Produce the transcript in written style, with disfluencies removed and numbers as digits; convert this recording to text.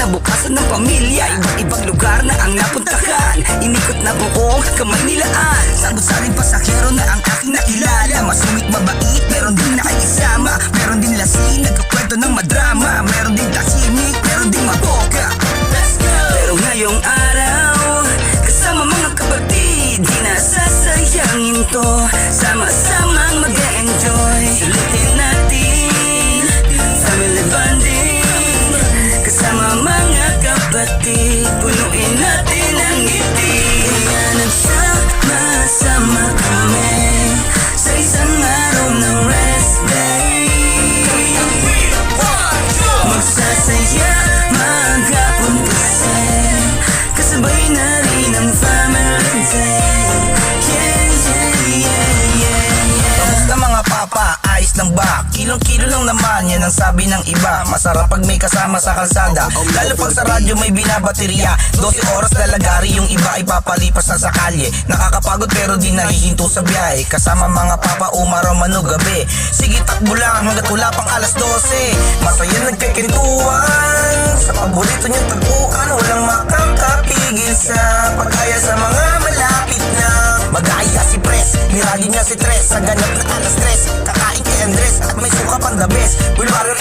kinabukasan ng pamilya. Iba't ibang lugar na ang napuntahan, inikot na buong Kamaynilaan. Sabot-saling pasahero na ang aking nakilala. Masungit, mabait, meron din nakikisama. Meron din lasing, nagkukwento ng madrama. Meron din tahimik, meron din maboga. Pero ngayong araw, kasama mga kapatid, di na sasayangin to. Sama-samang mag-e-enjoy. Sulitin natin family bonding, kasama mga kapatid, punuin natin ang ngiti. Kaya nagsama-sama kami sa isang araw ng rest day. Magsasaya maghapon kasi kasabay na rin ang family day. Kamusta mga papa? Ayos lang ba? Kilong-kilo lang naman, yan ang sabi ng iba. Masarap pag may kasama sa kalsada, lalo pag sa radyo may binabaterya. 12 oras na lagari, yung iba ay papalipas na sa kalye. Nakakapagod pero di nahihinto sa biyahe. Kasama mga papa, umaraw man o gabi. Sige, takbo lang hanggat wala pang alas 12. Masaya nagkikintuan sa paborito niyong tagpuan. Walang makakapigil sa pag-aya sa mga malapit na. Mag-aaya si Pres, niradyo niya si Tres. Sa ganap na alas 3, kakain kay Andres at may suka pang the best. Bulwaro